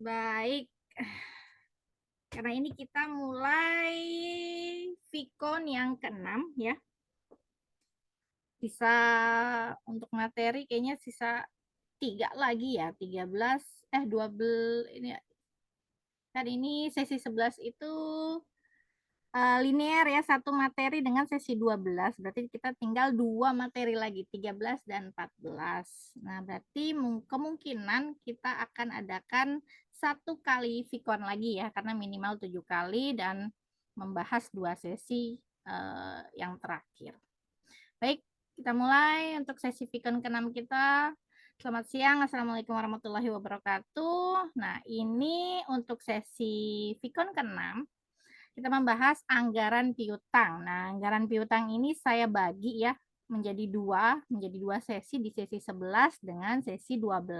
Baik, karena ini kita mulai Vicon yang keenam ya. Sisa untuk materi kayaknya sisa 3 lagi ya, 13 12 ini kan ini sesi 11 itu linear ya, satu materi dengan sesi 12. Berarti kita tinggal 2 materi lagi, 13 dan 14. Nah, berarti kemungkinan kita akan adakan 1 kali Vicon lagi ya, karena minimal 7 kali dan membahas 2 sesi yang terakhir. Baik, kita mulai untuk sesi Vicon ke-6 kita. Selamat siang, Assalamualaikum warahmatullahi wabarakatuh. Nah, ini untuk sesi Vicon ke-6 kita membahas anggaran piutang. Nah, anggaran piutang ini saya bagi ya menjadi dua sesi di sesi 11 dengan sesi 12.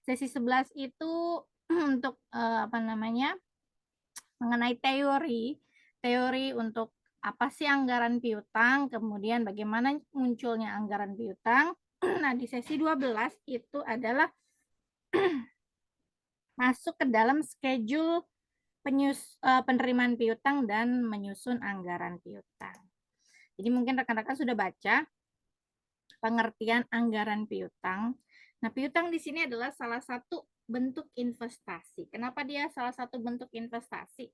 Sesi 11 itu untuk apa namanya? Mengenai teori untuk apa sih anggaran piutang, kemudian bagaimana munculnya anggaran piutang. Nah, di sesi 12 itu adalah masuk ke dalam schedule penerimaan piutang dan menyusun anggaran piutang. Jadi mungkin rekan-rekan sudah baca pengertian anggaran piutang. Nah, piutang di sini adalah salah satu bentuk investasi. Kenapa dia salah satu bentuk investasi?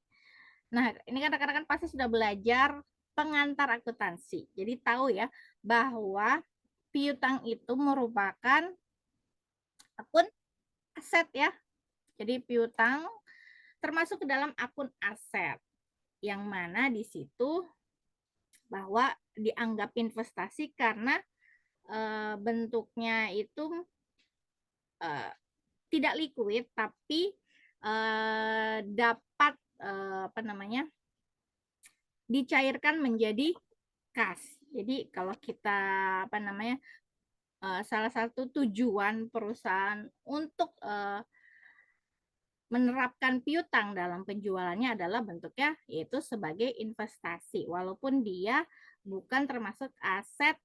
Nah, ini kan rekan-rekan pasti sudah belajar pengantar akuntansi. Jadi tahu ya bahwa piutang itu merupakan akun aset ya. Jadi piutang termasuk ke dalam akun aset yang mana di situ bahwa dianggap investasi karena bentuknya itu tidak liquid tapi dapat apa namanya dicairkan menjadi kas. Jadi kalau kita apa namanya salah satu tujuan perusahaan untuk menerapkan piutang dalam penjualannya adalah bentuknya yaitu sebagai investasi walaupun dia bukan termasuk aset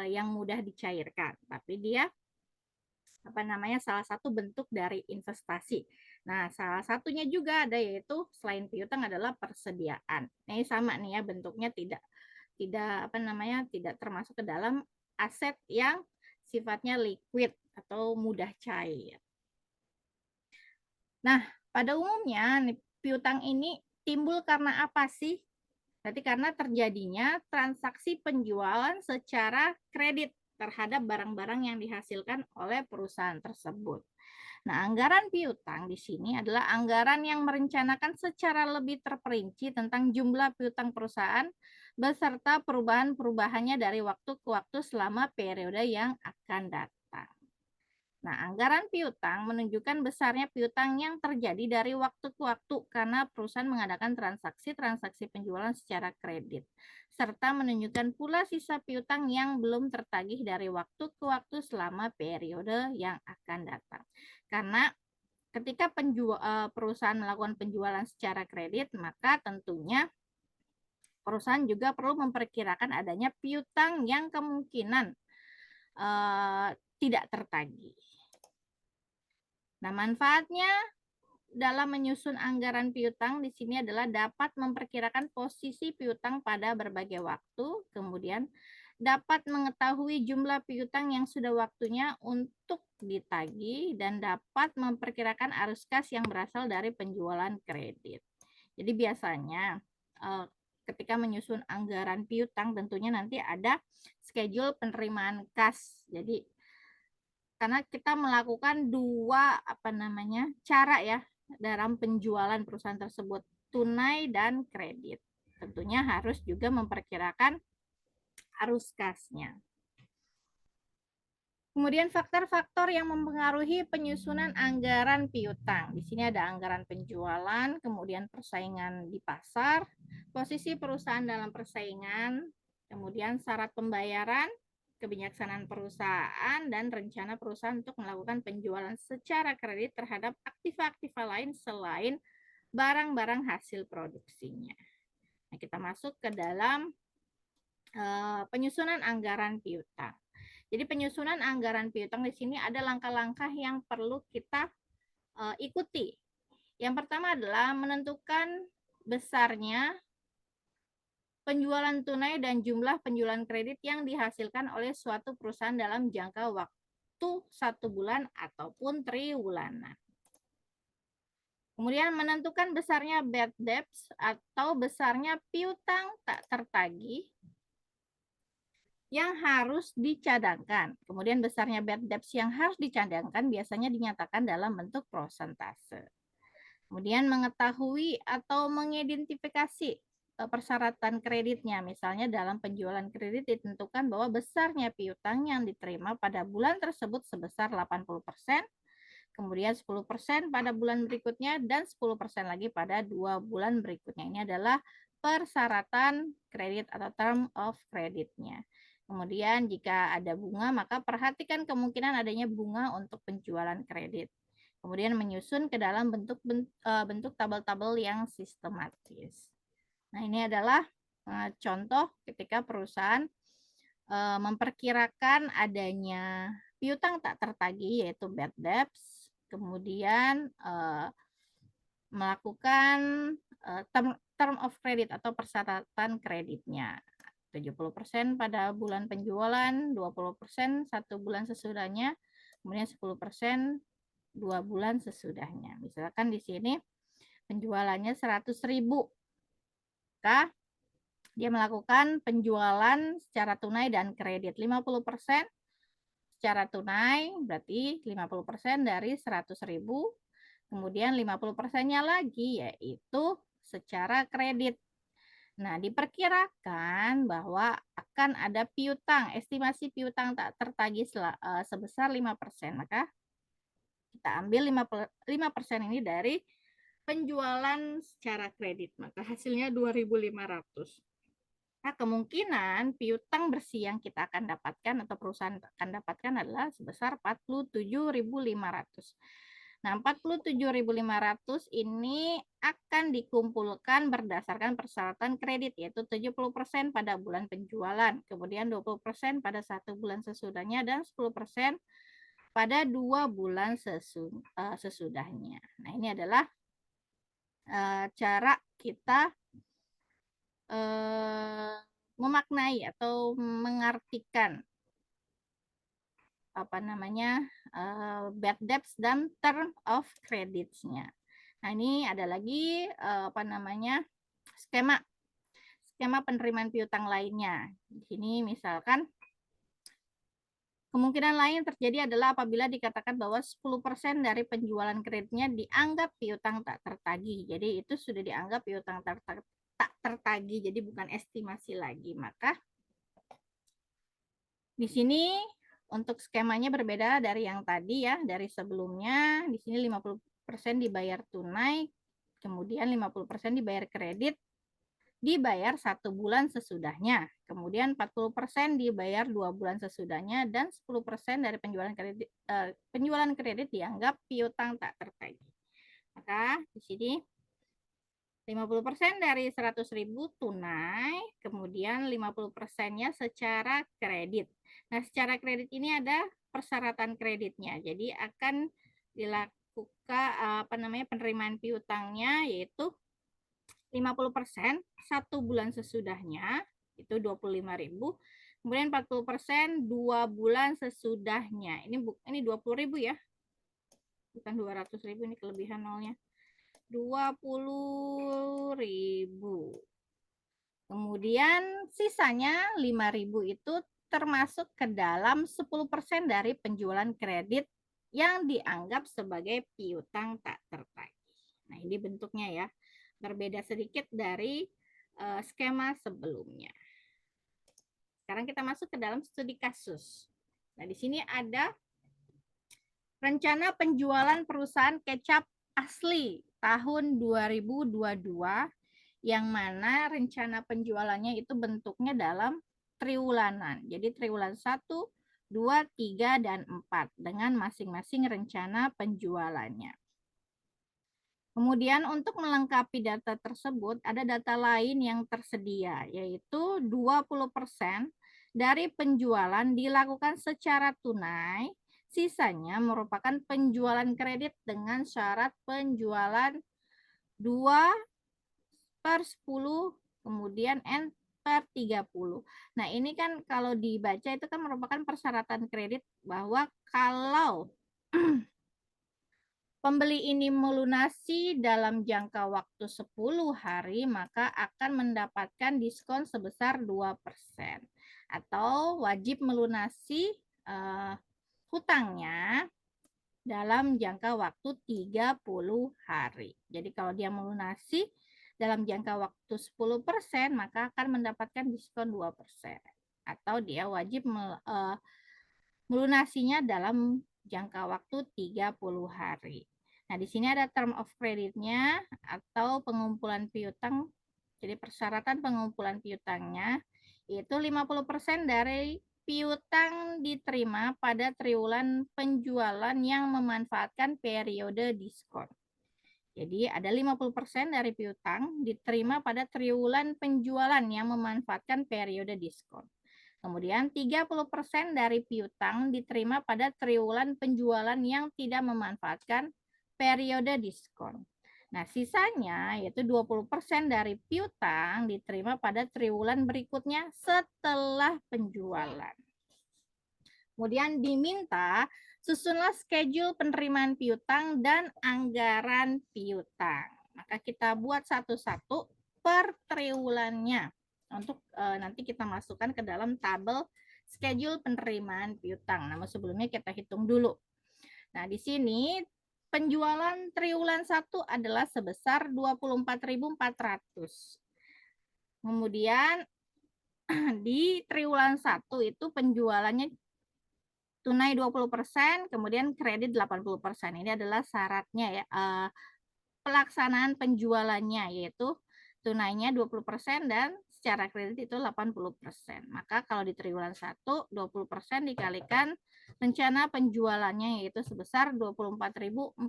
yang mudah dicairkan, tapi dia apa namanya salah satu bentuk dari investasi. Nah, salah satunya juga ada yaitu selain piutang adalah persediaan. Nah, ini sama nih ya bentuknya tidak tidak apa namanya tidak termasuk ke dalam aset yang sifatnya liquid atau mudah cair. Nah, pada umumnya nih, piutang ini timbul karena apa sih? Berarti karena terjadinya transaksi penjualan secara kredit terhadap barang-barang yang dihasilkan oleh perusahaan tersebut. Nah, anggaran piutang di sini adalah anggaran yang merencanakan secara lebih terperinci tentang jumlah piutang perusahaan beserta perubahan-perubahannya dari waktu ke waktu selama periode yang akan datang. Nah, anggaran piutang menunjukkan besarnya piutang yang terjadi dari waktu ke waktu karena perusahaan mengadakan transaksi-transaksi penjualan secara kredit, serta menunjukkan pula sisa piutang yang belum tertagih dari waktu ke waktu selama periode yang akan datang. Karena ketika perusahaan melakukan penjualan secara kredit, maka tentunya perusahaan juga perlu memperkirakan adanya piutang yang kemungkinan tidak tertagih. Nah, manfaatnya dalam menyusun anggaran piutang di sini adalah dapat memperkirakan posisi piutang pada berbagai waktu, kemudian dapat mengetahui jumlah piutang yang sudah waktunya untuk ditagih dan dapat memperkirakan arus kas yang berasal dari penjualan kredit. Jadi biasanya ketika menyusun anggaran piutang tentunya nanti ada schedule penerimaan kas. Jadi karena kita melakukan dua apa namanya cara ya dalam penjualan perusahaan tersebut, tunai dan kredit. Tentunya harus juga memperkirakan arus kasnya. Kemudian faktor-faktor yang mempengaruhi penyusunan anggaran piutang. Di sini ada anggaran penjualan, kemudian persaingan di pasar, posisi perusahaan dalam persaingan, kemudian syarat pembayaran, kebijaksanaan perusahaan, dan rencana perusahaan untuk melakukan penjualan secara kredit terhadap aktiva-aktiva lain selain barang-barang hasil produksinya. Nah, kita masuk ke dalam penyusunan anggaran piutang. Jadi penyusunan anggaran piutang di sini ada langkah-langkah yang perlu kita ikuti. Yang pertama adalah menentukan besarnya penjualan tunai dan jumlah penjualan kredit yang dihasilkan oleh suatu perusahaan dalam jangka waktu 1 bulan ataupun triwulan. Kemudian menentukan besarnya bad debts atau besarnya piutang tak tertagih yang harus dicadangkan. Kemudian besarnya bad debts yang harus dicadangkan biasanya dinyatakan dalam bentuk prosentase. Kemudian mengetahui atau mengidentifikasi persyaratan kreditnya. Misalnya dalam penjualan kredit ditentukan bahwa besarnya piutang yang diterima pada bulan tersebut sebesar 80%, kemudian 10% pada bulan berikutnya, dan 10% lagi pada 2 bulan berikutnya. Ini adalah persyaratan kredit atau term of credit-nya. Kemudian jika ada bunga, maka perhatikan kemungkinan adanya bunga untuk penjualan kredit. Kemudian menyusun ke dalam bentuk tabel-tabel yang sistematis. Nah, ini adalah contoh ketika perusahaan memperkirakan adanya piutang tak tertagih yaitu bad debts, kemudian melakukan term of credit atau persyaratan kreditnya. 70% pada bulan penjualan, 20% 1 bulan sesudahnya, kemudian 10% 2 bulan sesudahnya. Misalkan di sini penjualannya 100.000. Maka dia melakukan penjualan secara tunai dan kredit 50% secara tunai, berarti 50% dari 100.000. Kemudian 50%-nya lagi yaitu secara kredit. Nah, diperkirakan bahwa akan ada piutang, estimasi piutang tak tertagih sebesar 5%. Maka kita ambil 5% ini dari penjualan secara kredit. Maka hasilnya 2.500. Nah, kemungkinan piutang bersih yang kita akan dapatkan atau perusahaan akan dapatkan adalah sebesar 47.500. Nah, 47.500 ini akan dikumpulkan berdasarkan persyaratan kredit, yaitu 70% pada bulan penjualan, kemudian 20% pada 1 bulan sesudahnya, dan 10% pada 2 bulan sesudahnya. Nah, ini adalah cara kita memaknai atau mengartikan bad debts dan term of credits-nya. Nah, ini ada lagi skema penerimaan piutang lainnya. Di sini misalkan kemungkinan lain terjadi adalah apabila dikatakan bahwa 10% dari penjualan kreditnya dianggap piutang tak tertagih. Jadi itu sudah dianggap piutang tak tertagih, jadi bukan estimasi lagi. Maka di sini untuk skemanya berbeda dari yang tadi ya, dari sebelumnya. Di sini 50% dibayar tunai, kemudian 50% dibayar kredit, dibayar 1 bulan sesudahnya. Kemudian 40% dibayar 2 bulan sesudahnya, dan 10% dari penjualan kredit dianggap piutang tak tertagih. Maka di sini 50% dari 100.000 tunai, kemudian 50%-nya secara kredit. Nah, secara kredit ini ada persyaratan kreditnya. Jadi akan dilakukan penerimaan piutangnya yaitu 50% 1 bulan sesudahnya, itu 25.000. Kemudian 40% 2 bulan sesudahnya. Ini 20.000 ya. Bukan 200.000, ini kelebihan nolnya. 20.000. Kemudian sisanya 5.000 itu termasuk ke dalam 10% dari penjualan kredit yang dianggap sebagai piutang tak tertagih. Nah, ini bentuknya ya. Berbeda sedikit dari skema sebelumnya. Sekarang kita masuk ke dalam studi kasus. Nah, di sini ada rencana penjualan perusahaan kecap asli tahun 2022 yang mana rencana penjualannya itu bentuknya dalam triwulanan. Jadi triwulan 1, 2, 3, dan 4 dengan masing-masing rencana penjualannya. Kemudian untuk melengkapi data tersebut ada data lain yang tersedia yaitu 20% dari penjualan dilakukan secara tunai, Sisanya merupakan penjualan kredit dengan syarat penjualan 2/10, kemudian N/30. Nah, ini kan kalau dibaca itu kan merupakan persyaratan kredit bahwa kalau pembeli ini melunasi dalam jangka waktu 10 hari, maka akan mendapatkan diskon sebesar 2%. Atau wajib melunasi hutangnya dalam jangka waktu 30 hari. Jadi kalau dia melunasi dalam jangka waktu 10%, maka akan mendapatkan diskon 2%. Atau dia wajib melunasinya dalam jangka waktu 30 hari. Nah, di sini ada term of credit-nya atau pengumpulan piutang. Jadi persyaratan pengumpulan piutangnya yaitu 50% dari piutang diterima pada triwulan penjualan yang memanfaatkan periode diskon. Jadi ada 50% dari piutang diterima pada triwulan penjualan yang memanfaatkan periode diskon. Kemudian 30% dari piutang diterima pada triwulan penjualan yang tidak memanfaatkan periode diskon. Nah, sisanya yaitu 20% dari piutang diterima pada triwulan berikutnya setelah penjualan. Kemudian diminta susunlah schedule penerimaan piutang dan anggaran piutang. Maka kita buat satu-satu per triwulannya untuk nanti kita masukkan ke dalam tabel schedule penerimaan piutang. Namun sebelumnya kita hitung dulu. Nah, di sini penjualan triwulan 1 adalah sebesar 24.400. Kemudian di triwulan 1 itu penjualannya tunai 20%, kemudian kredit 80%. Ini adalah syaratnya ya. Pelaksanaan penjualannya yaitu tunainya 20% dan secara kredit itu 80%. Maka kalau di triwulan 1, 20% dikalikan rencana penjualannya yaitu sebesar 24.400.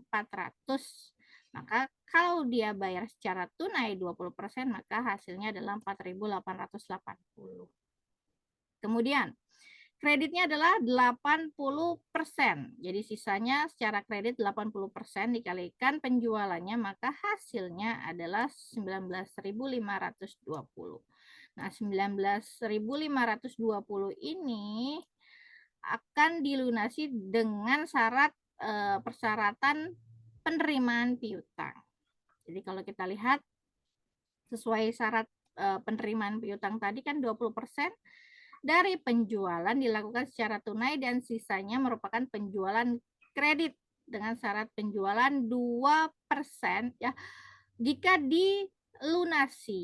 Maka kalau dia bayar secara tunai 20%, maka hasilnya adalah 4.880. Kemudian kreditnya adalah 80%. Jadi sisanya secara kredit 80% dikalikan penjualannya, maka hasilnya adalah 19.520. Nah, 19.520 ini akan dilunasi dengan syarat persyaratan penerimaan piutang. Jadi kalau kita lihat sesuai syarat penerimaan piutang tadi kan 20% dari penjualan dilakukan secara tunai dan sisanya merupakan penjualan kredit dengan syarat penjualan 2% ya. Jika dilunasi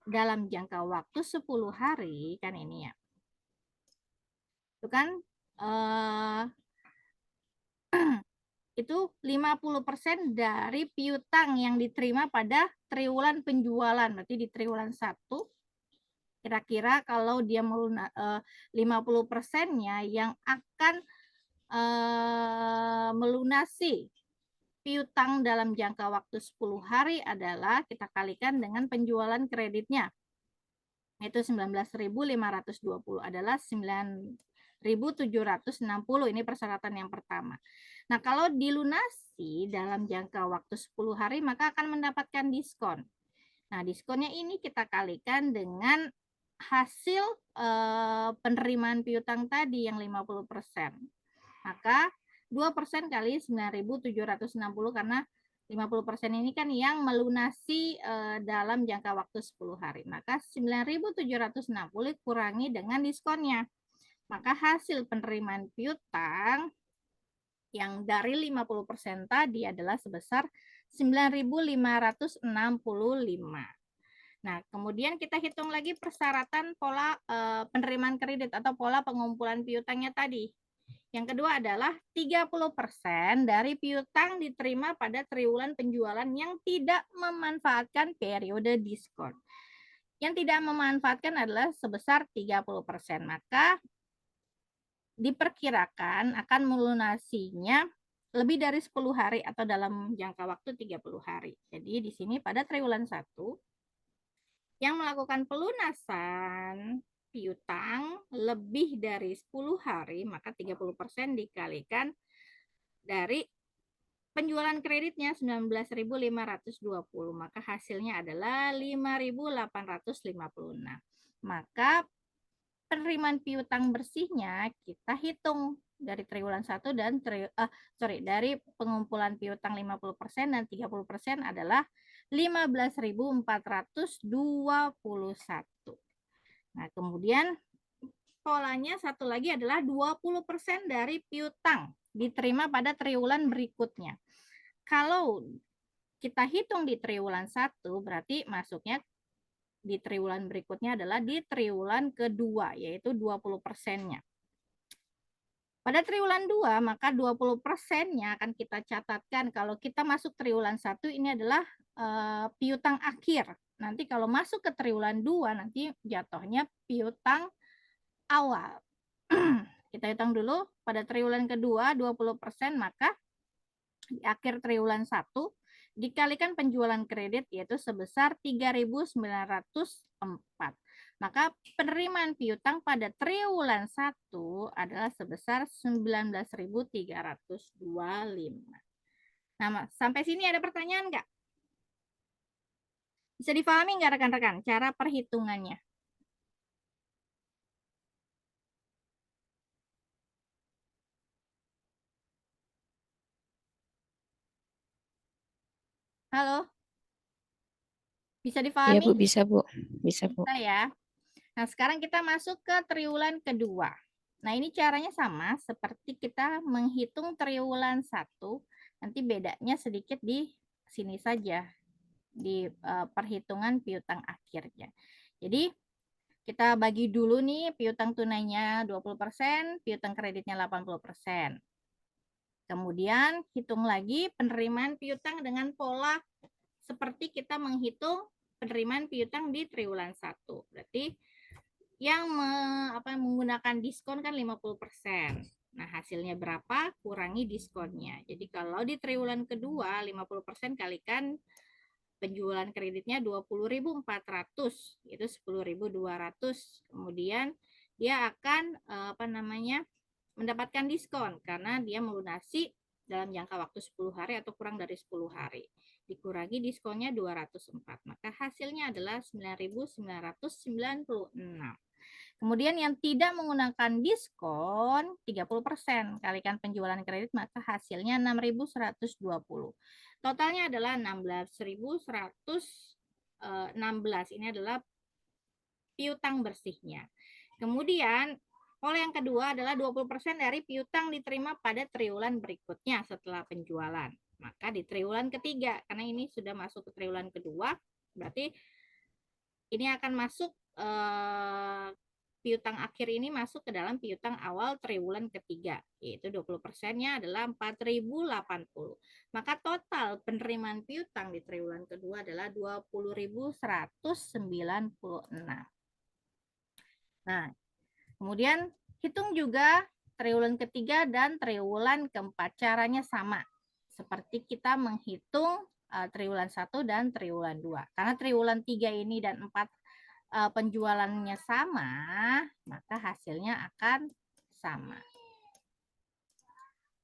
dalam jangka waktu 10 hari kan ini ya. Itu kan itu 50% dari piutang yang diterima pada triwulan penjualan. Berarti di triwulan 1 kira-kira kalau dia 50%-nya yang akan melunasi piutang dalam jangka waktu 10 hari adalah kita kalikan dengan penjualan kreditnya. Yaitu 19.520 adalah 9.760. Ini persyaratan yang pertama. Nah, kalau dilunasi dalam jangka waktu 10 hari maka akan mendapatkan diskon. Nah, diskonnya ini kita kalikan dengan hasil penerimaan piutang tadi yang 50%. Maka 2% kali 9.760 karena 50% ini kan yang melunasi dalam jangka waktu 10 hari. Maka 9.760 kurangi dengan diskonnya. Maka hasil penerimaan piutang yang dari 50% tadi adalah sebesar 9.565. Nah, kemudian kita hitung lagi persyaratan pola penerimaan kredit atau pola pengumpulan piutangnya tadi. Yang kedua adalah 30% dari piutang diterima pada triwulan penjualan yang tidak memanfaatkan periode diskon. Yang tidak memanfaatkan adalah sebesar 30%. Maka diperkirakan akan melunasinya lebih dari 10 hari atau dalam jangka waktu 30 hari. Jadi di sini pada triwulan 1 yang melakukan pelunasan piutang lebih dari 10 hari, maka 30% dikalikan dari penjualan kreditnya 19.520, maka hasilnya adalah 5.856. Maka penerimaan piutang bersihnya kita hitung dari triwulan 1 dan dari pengumpulan piutang 50% dan 30% adalah 15.421. Nah, kemudian polanya satu lagi adalah 20% dari piutang diterima pada triwulan berikutnya. Kalau kita hitung di triwulan 1, berarti masuknya di triwulan berikutnya adalah di triwulan kedua, yaitu 20%-nya. Pada triwulan 2, maka 20%-nya akan kita catatkan kalau kita masuk triwulan 1 ini adalah piutang akhir. Nanti kalau masuk ke triwulan 2 nanti jatuhnya piutang awal. Kita hitung dulu pada triwulan kedua 20%, maka di akhir triwulan 1 dikalikan penjualan kredit yaitu sebesar 3.904. Maka penerimaan piutang pada triwulan 1 adalah sebesar 19.325. Nah, sampai sini ada pertanyaan nggak? Bisa difahami nggak rekan-rekan cara perhitungannya? Halo? Bisa Iya difahami? Bu, bisa Bu. Bisa Bu. Bisa ya. Nah, sekarang kita masuk ke triwulan kedua. Nah, ini caranya sama seperti kita menghitung triwulan 1. Nanti bedanya sedikit di sini saja, di perhitungan piutang akhirnya. Jadi, kita bagi dulu nih piutang tunainya 20%, piutang kreditnya 80%. Kemudian, hitung lagi penerimaan piutang dengan pola seperti kita menghitung penerimaan piutang di triwulan 1. Berarti yang menggunakan diskon kan 50%. Nah, hasilnya berapa? Kurangi diskonnya. Jadi kalau di triwulan kedua 50% kalikan penjualan kreditnya 20.400, itu 10.200. Kemudian dia akan mendapatkan diskon karena dia melunasi dalam jangka waktu 10 hari atau kurang dari 10 hari. Dikurangi diskonnya 204, maka hasilnya adalah 9.996. Kemudian yang tidak menggunakan diskon 30%, kalikan penjualan kredit maka hasilnya 6.120. Totalnya adalah 16.116. Ini adalah piutang bersihnya. Kemudian pola yang kedua adalah 20% dari piutang diterima pada triwulan berikutnya setelah penjualan. Maka di triwulan ketiga, karena ini sudah masuk ke triwulan kedua, berarti ini akan masuk piutang akhir ini masuk ke dalam piutang awal triwulan ketiga, yaitu 20%-nya adalah 4.080. Maka total penerimaan piutang di triwulan kedua adalah 20.196. Nah, kemudian hitung juga triwulan ketiga dan triwulan keempat. Caranya sama, seperti kita menghitung triwulan 1 dan triwulan 2. Karena triwulan 3 ini dan 4 penjualannya sama, maka hasilnya akan sama.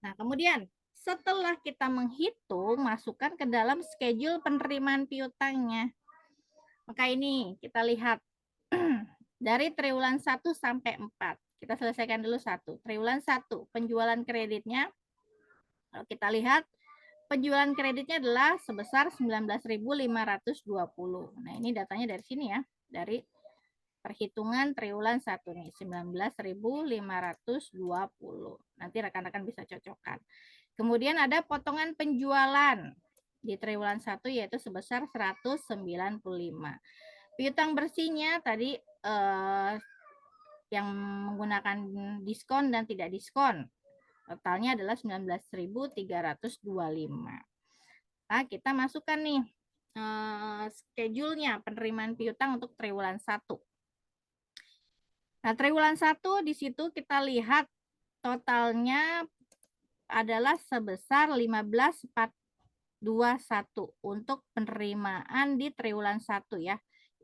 Nah, kemudian setelah kita menghitung, masukkan ke dalam schedule penerimaan piutangnya. Maka ini kita lihat dari triwulan 1 sampai 4. Kita selesaikan dulu 1. Triwulan 1, penjualan kreditnya. Kalau kita lihat, penjualan kreditnya adalah sebesar 19.520. Nah, ini datanya dari sini ya, dari perhitungan triwulan 1 nih, 19.520. Nanti rekan-rekan bisa cocokkan. Kemudian ada potongan penjualan di triwulan 1 yaitu sebesar 195. Piutang bersihnya tadi yang menggunakan diskon dan tidak diskon. Totalnya adalah 19.325. Nah, kita masukkan nih schedule-nya penerimaan piutang untuk triwulan 1. Nah, triwulan 1 di situ kita lihat totalnya adalah sebesar 15.421 untuk penerimaan di triwulan 1 ya.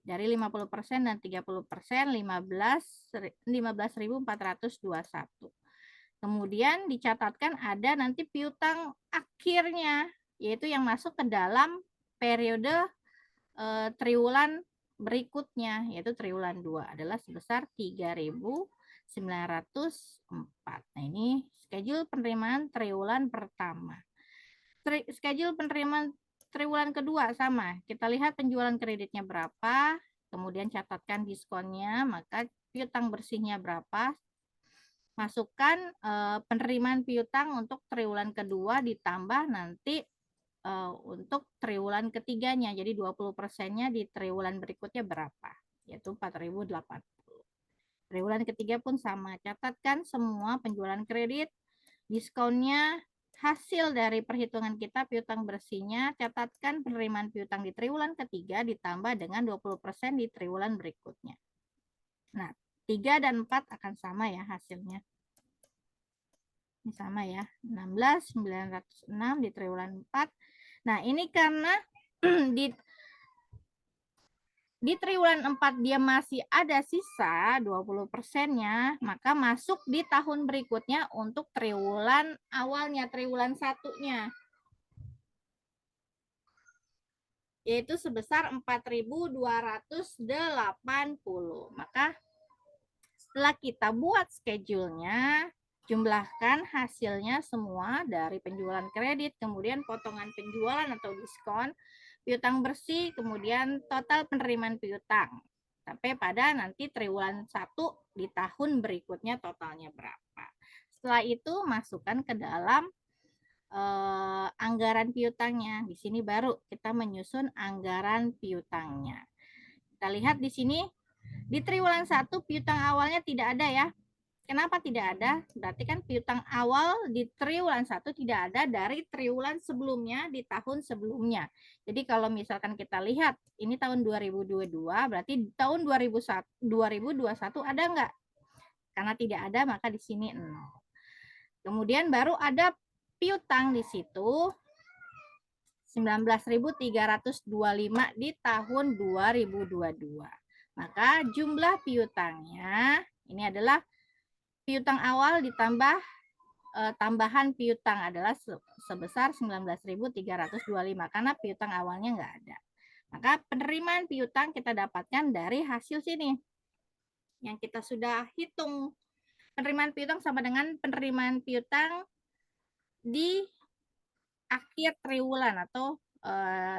Dari 50% dan 30%, 15.421. Kemudian dicatatkan ada nanti piutang akhirnya, yaitu yang masuk ke dalam periode triwulan berikutnya, yaitu triwulan 2 adalah sebesar 3.904. Nah, ini schedule penerimaan triwulan pertama. Schedule penerimaan triwulan kedua sama. Kita lihat penjualan kreditnya berapa, kemudian catatkan diskonnya, maka piutang bersihnya berapa. Masukkan penerimaan piutang untuk triwulan kedua ditambah nanti untuk triwulan ketiganya. Jadi 20%-nya di triwulan berikutnya berapa? Yaitu 4.080. Triwulan ketiga pun sama. Catatkan semua penjualan kredit, diskonnya, hasil dari perhitungan kita piutang bersihnya, catatkan penerimaan piutang di triwulan ketiga ditambah dengan 20% di triwulan berikutnya. Nah, 3 dan 4 akan sama ya hasilnya. Ini sama ya, 16.906 di triwulan 4. Nah, ini karena di triwulan 4 dia masih ada sisa 20%-nya, maka masuk di tahun berikutnya untuk triwulan awalnya, triwulan 1-nya. Yaitu sebesar 4.280. Maka setelah kita buat schedule-nya, jumlahkan hasilnya semua dari penjualan kredit, kemudian potongan penjualan atau diskon, piutang bersih, kemudian total penerimaan piutang. Sampai pada nanti triwulan 1 di tahun berikutnya totalnya berapa. Setelah itu masukkan ke dalam anggaran piutangnya. Di sini baru kita menyusun anggaran piutangnya. Kita lihat di sini, di triwulan 1 piutang awalnya tidak ada ya. Kenapa tidak ada? Berarti kan piutang awal di triwulan 1 tidak ada dari triwulan sebelumnya di tahun sebelumnya. Jadi kalau misalkan kita lihat ini tahun 2022, berarti tahun 2021 ada enggak? Karena tidak ada maka di sini 0. Kemudian baru ada piutang di situ 19.325 di tahun 2022. Maka jumlah piutangnya ini adalah piutang awal ditambah tambahan piutang adalah sebesar 19.325 karena piutang awalnya enggak ada. Maka penerimaan piutang kita dapatkan dari hasil sini. Yang kita sudah hitung. Penerimaan piutang sama dengan penerimaan piutang di akhir triwulan atau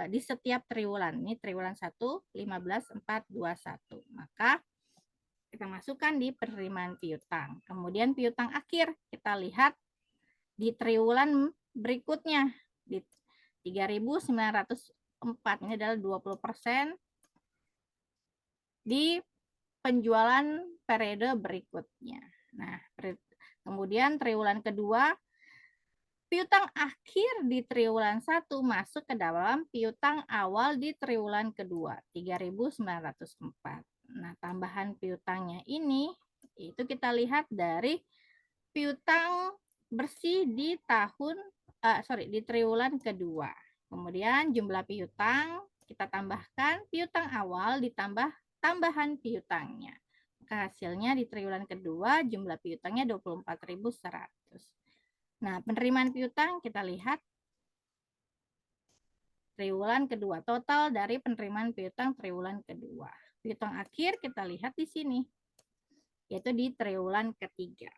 di setiap triwulan. Ini triwulan 1, 15.421. Maka kita masukkan di penerimaan piutang. Kemudian piutang akhir kita lihat di triwulan berikutnya di 3.904. Ini adalah 20% di penjualan periode berikutnya. Nah, kemudian triwulan kedua, piutang akhir di triwulan 1 masuk ke dalam piutang awal di triwulan kedua, 3.904. Nah, tambahan piutangnya ini, itu kita lihat dari piutang bersih di di triwulan kedua. Kemudian jumlah piutang kita tambahkan piutang awal ditambah tambahan piutangnya. Maka hasilnya di triwulan kedua jumlah piutangnya 24.100. Nah, penerimaan piutang kita lihat triwulan kedua, total dari penerimaan piutang triwulan kedua. Piutang akhir kita lihat di sini, yaitu di triwulan ketiga.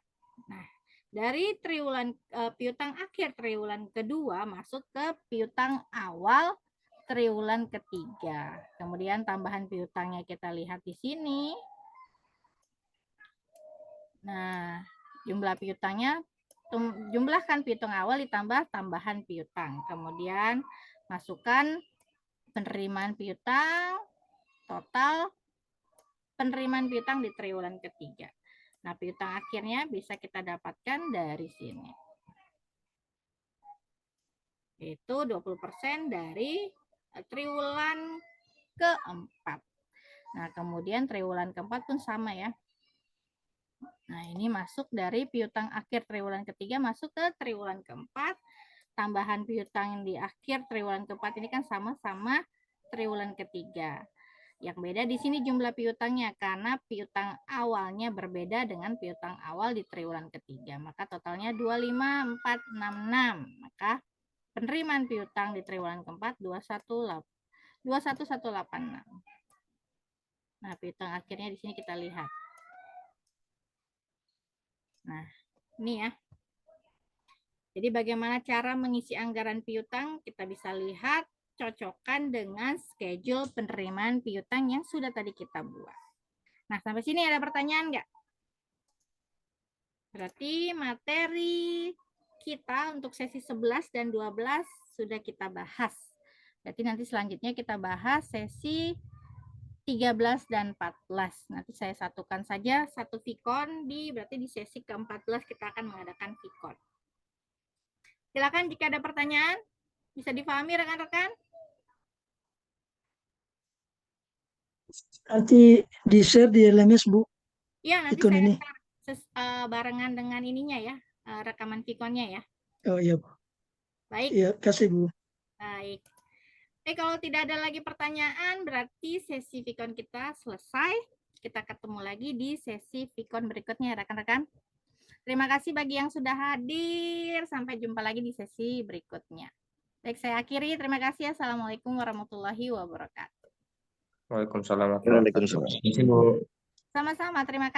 Nah, dari triwulan piutang akhir triwulan kedua masuk ke piutang awal triwulan ketiga. Kemudian tambahan piutangnya kita lihat di sini. Nah, jumlah piutangnya, jumlahkan piutang awal ditambah tambahan piutang. Kemudian masukkan penerimaan piutang, total penerimaan piutang di triwulan ketiga. Nah, piutang akhirnya bisa kita dapatkan dari sini. Itu 20% dari triwulan keempat. Nah, kemudian triwulan keempat pun sama ya. Nah, ini masuk dari piutang akhir triwulan ketiga masuk ke triwulan keempat. Tambahan piutang di akhir triwulan keempat ini kan sama-sama triwulan ketiga. Yang beda di sini jumlah piutangnya karena piutang awalnya berbeda dengan piutang awal di triwulan ketiga. Maka totalnya 25.466. Maka penerimaan piutang di triwulan keempat 21186. Nah, piutang akhirnya di sini kita lihat. Nah, ini ya. Jadi bagaimana cara mengisi anggaran piutang? Kita bisa lihat cocokkan dengan schedule penerimaan piutang yang sudah tadi kita buat. Nah, sampai sini ada pertanyaan nggak? Berarti materi kita untuk sesi 11 dan 12 sudah kita bahas. Berarti nanti selanjutnya kita bahas sesi 13 dan 14. Nanti saya satukan saja satu vikon berarti di sesi ke-14 kita akan mengadakan vikon. Silakan jika ada pertanyaan, bisa dipahami rekan-rekan? Nanti di-share di LMS, Bu. Iya, nanti Ikon saya ini. barengan dengan ininya ya, rekaman vikonnya ya. Oh iya, Bu. Baik. Iya, kasih, Bu. Baik. Kalau tidak ada lagi pertanyaan, berarti sesi vikon kita selesai. Kita ketemu lagi di sesi vikon berikutnya, rekan-rekan. Terima kasih bagi yang sudah hadir. Sampai jumpa lagi di sesi berikutnya. Baik, saya akhiri. Terima kasih. Assalamualaikum warahmatullahi wabarakatuh. Waalaikumsalam warahmatullahi wabarakatuh. Sama-sama. Terima kasih.